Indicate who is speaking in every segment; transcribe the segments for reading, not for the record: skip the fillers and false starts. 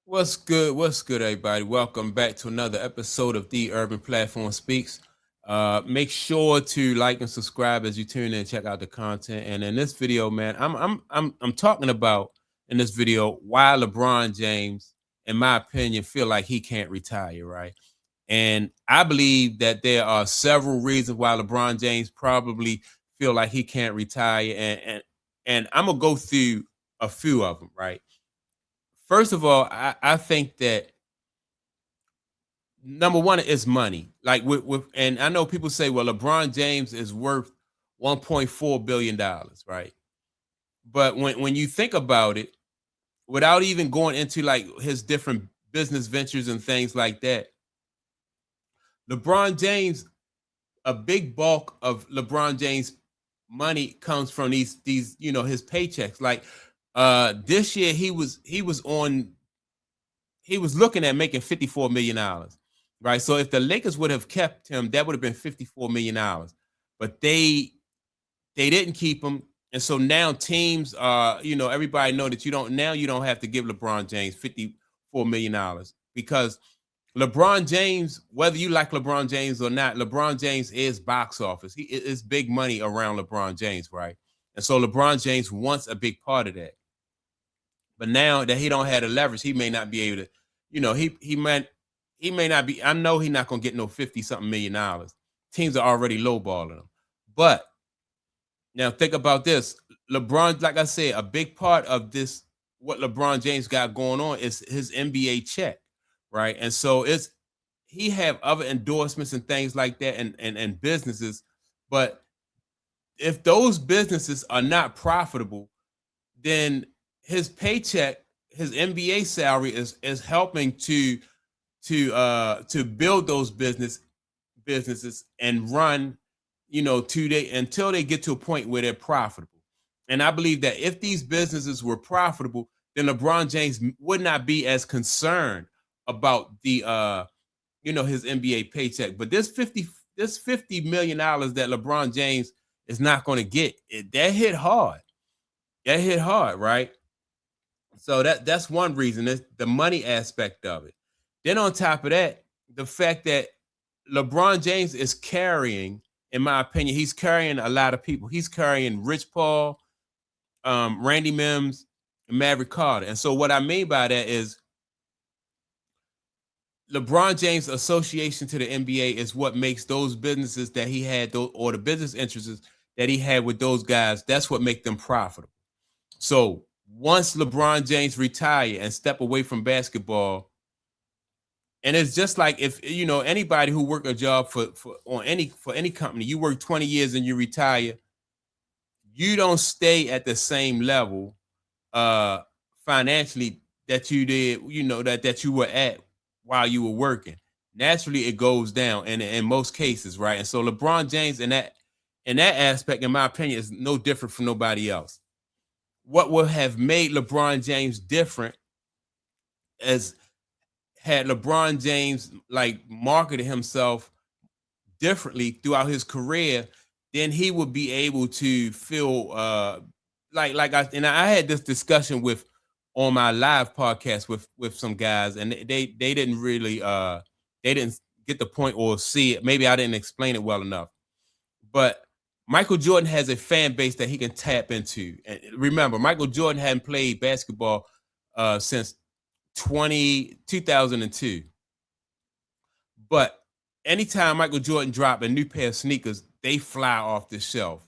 Speaker 1: What's good? What's good, everybody? Welcome back to another episode of The Urban Platform Speaks. Make sure to like and subscribe as you tune in and check out the content. And in this video, man, I'm talking about in this video why LeBron James, in my opinion, feel like he can't retire, right? And I believe that there are several reasons why LeBron James probably feel like he can't retire, and I'm gonna go through a few of them, right? First of all, I think that number one is money. Like and I know people say, well, LeBron James is worth $1.4 billion, right? But when you think about it, without even going into like his different business ventures and things like that, LeBron James, a big bulk of LeBron James money comes from these his paychecks. Like this year he was looking at making $54 million, right? So if the Lakers would have kept him, that would have been $54 million. But they didn't keep him, and so now teams everybody know that you don't have to give LeBron James $54 million because LeBron James, whether you like LeBron James or not, LeBron James is box office. He is big money around LeBron James, right? And so LeBron James wants a big part of that. But now that he don't have the leverage, he may not be able to, he may not be. I know he's not gonna get no 50 something $1 million. Teams are already lowballing him. But now think about this. LeBron, like I said, a big part of this, what LeBron James got going on is his NBA check, right? And so he have other endorsements and things like that and businesses. But if those businesses are not profitable, then his paycheck, his NBA salary is helping to build those businesses and run, until they get to a point where they're profitable. And I believe that if these businesses were profitable, then LeBron James would not be as concerned about the his NBA paycheck. But this $50 million that LeBron James is not going to get, that hit hard. That hit hard, right? So that's one reason. Is the money aspect of it. Then on top of that, the fact that LeBron James is carrying, in my opinion, he's carrying a lot of people. He's carrying Rich Paul, Randy Mims, and Maverick Carter. And so what I mean by that is LeBron James' association to the NBA is what makes those businesses that he had, or the business interests that he had with those guys, that's what make them profitable. So once LeBron James retire and step away from basketball, and it's just like if anybody who work a job for any company, you work 20 years and you retire, you don't stay at the same level financially that you did, that you were at while you were working. Naturally, it goes down, and in most cases, right? And so LeBron James in that aspect, in my opinion, is no different from nobody else. What would have made LeBron James different as had LeBron James like marketed himself differently throughout his career, then he would be able to feel I had this discussion with on my live podcast with some guys, and they didn't really they didn't get the point or see it. Maybe I didn't explain it well enough. But Michael Jordan has a fan base that he can tap into. And remember, Michael Jordan hadn't played basketball since 2002. But anytime Michael Jordan drop a new pair of sneakers, they fly off the shelf.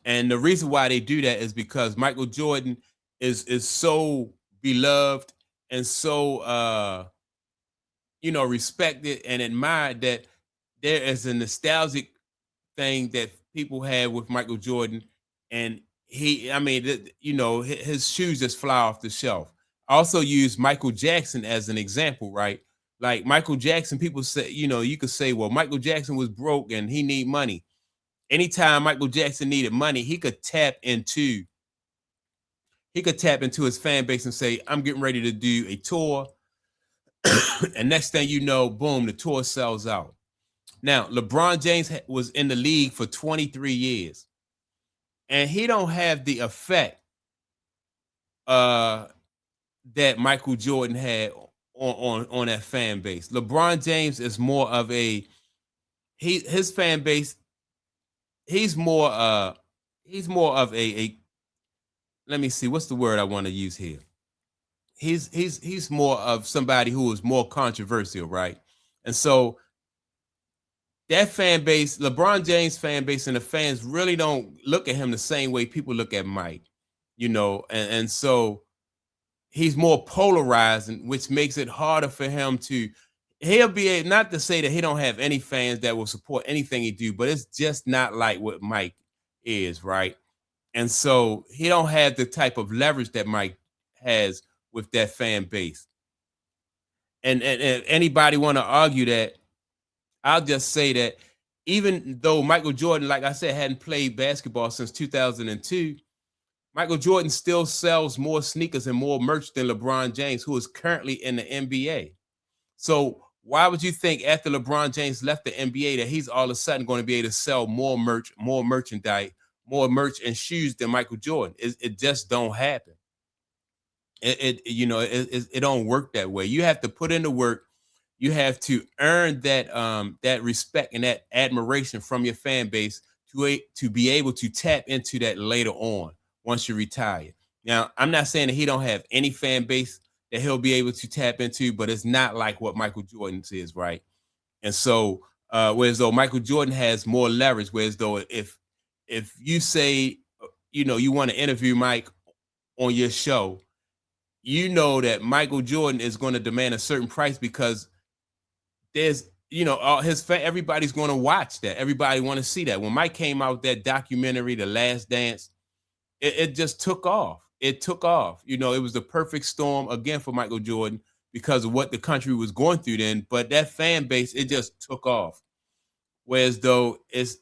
Speaker 1: And the reason why they do that is because Michael Jordan is so beloved and so respected and admired that there is a nostalgic thing that people have with Michael Jordan, and his shoes just fly off the shelf. I also use Michael Jackson as an example, right? Like Michael Jackson, people say, you could say, well, Michael Jackson was broke and he need money. Anytime Michael Jackson needed money, he could tap into his fan base and say, I'm getting ready to do a tour. And next thing you know, boom, the tour sells out. Now, LeBron James was in the league for 23 years, and he don't have the effect that Michael Jordan had on that fan base. LeBron James is more of a his fan base. He's more he's more of a let me see what's the word I want to use here. He's more of somebody who is more controversial, right? And so that fan base, LeBron James fan base, and the fans really don't look at him the same way people look at Mike, and so he's more polarizing, which makes it harder for him to. He'll be not to say that he don't have any fans that will support anything he do, but it's just not like what Mike is, right? And so he don't have the type of leverage that Mike has with that fan base. And if anybody want to argue that, I'll just say that even though Michael Jordan, like I said, hadn't played basketball since 2002, Michael Jordan still sells more sneakers and more merch than LeBron James, who is currently in the NBA. So why would you think after LeBron James left the NBA that he's all of a sudden going to be able to sell more merch, more merchandise, more merch and shoes than Michael Jordan? It just don't happen. It don't work that way. You have to put in the work. You have to earn that respect and that admiration from your fan base to be able to tap into that later on once you retire. Now, I'm not saying that he don't have any fan base that he'll be able to tap into, but it's not like what Michael Jordan's is, right? And so, whereas though Michael Jordan has more leverage, whereas though if you say, you want to interview Mike on your show, you know that Michael Jordan is going to demand a certain price because there's all everybody's going to watch that. Everybody want to see that. When Mike came out with that documentary, The Last Dance, it just took off. It took off. It was the perfect storm again for Michael Jordan because of what the country was going through then. But that fan base, it just took off. Whereas though it's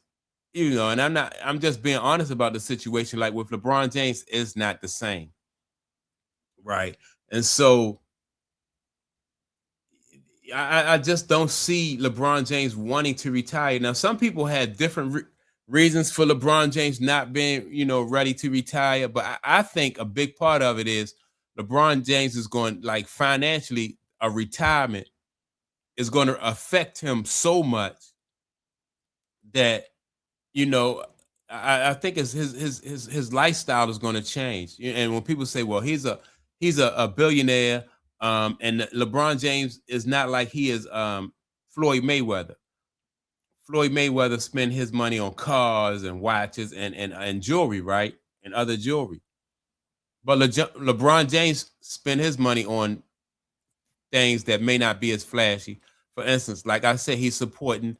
Speaker 1: and I'm just being honest about the situation. Like with LeBron James, it's not the same. Right. And so I just don't see LeBron James wanting to retire. Now, some people had different reasons for LeBron James not being, ready to retire. But I think a big part of it is LeBron James is going, like, financially, a retirement is going to affect him so much that, I think his lifestyle is going to change. And when people say, well, he's a billionaire, and LeBron James is not like he is Floyd Mayweather. Floyd Mayweather spent his money on cars and watches and jewelry, right? And other jewelry. But LeBron James spent his money on things that may not be as flashy. For instance, like I said, he's supporting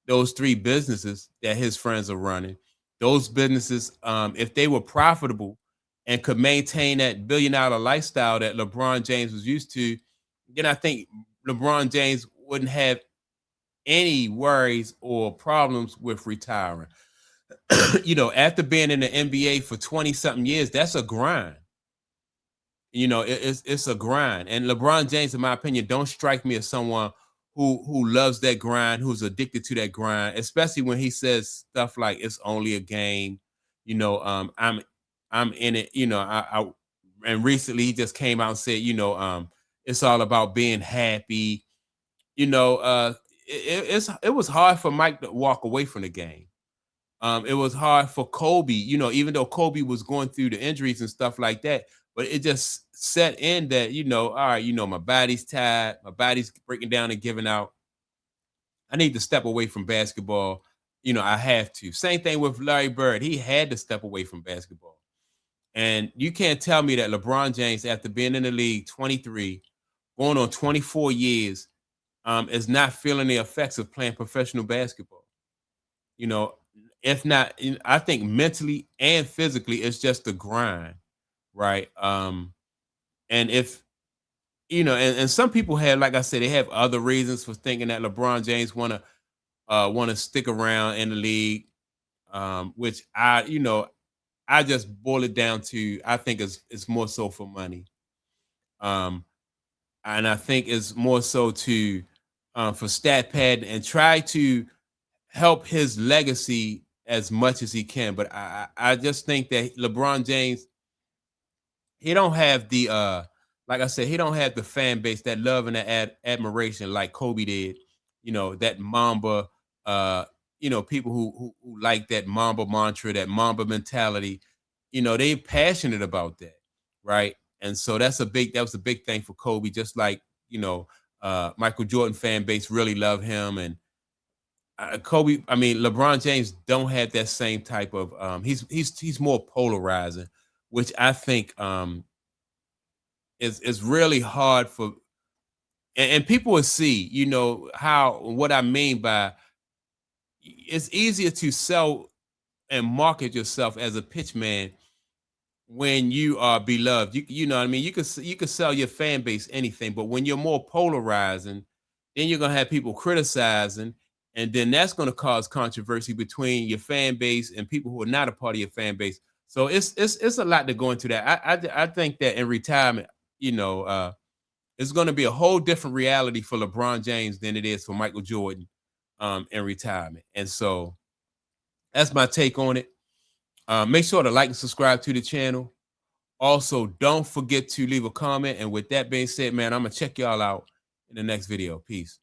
Speaker 1: those 3 businesses that his friends are running. Those businesses, if they were profitable and could maintain that billion-dollar lifestyle that LeBron James was used to, then I think LeBron James wouldn't have any worries or problems with retiring. After being in the NBA for 20-something years, that's a grind. It's a grind. And LeBron James, in my opinion, don't strike me as someone who loves that grind, who's addicted to that grind, especially when he says stuff like it's only a game. I'm in it. And recently he just came out and said, it's all about being happy. It was hard for Mike to walk away from the game. It was hard for Kobe, even though Kobe was going through the injuries and stuff like that, but it just set in that, all right, my body's tired, my body's breaking down and giving out. I need to step away from basketball. I have to. Same thing with Larry Bird. He had to step away from basketball. And you can't tell me that LeBron James, after being in the league 23, going on 24 years, is not feeling the effects of playing professional basketball. If not, I think mentally and physically, it's just a grind, right? And if and some people have, like I said, they have other reasons for thinking that LeBron James want to stick around in the league, which I just boil it down to, I think it's more so for money, and I think it's more so to for stat pad and try to help his legacy as much as he can. But I just think that LeBron James, he don't have the like I said, he don't have the fan base, that love and that admiration like Kobe did. You know, that Mamba, uh, people who like that Mamba mantra, that Mamba mentality, they passionate about that, right? And so that was a big thing for Kobe, just like, Michael Jordan fan base really love him. And Kobe, I mean, LeBron James don't have that same type of he's more polarizing, which I think is really hard for, and people will see, how, what I mean by, it's easier to sell and market yourself as a pitch man when you are beloved. You know what I mean? You could sell your fan base anything, but when you're more polarizing, then you're gonna have people criticizing, and then that's gonna cause controversy between your fan base and people who are not a part of your fan base. So it's a lot to go into that. I think that in retirement, you know, uh, it's going to be a whole different reality for LeBron James than it is for Michael Jordan in retirement. And so that's my take on it. Make sure to like and subscribe to the channel. Also, don't forget to leave a comment. And with that being said, man, I'm going to check y'all out in the next video. Peace.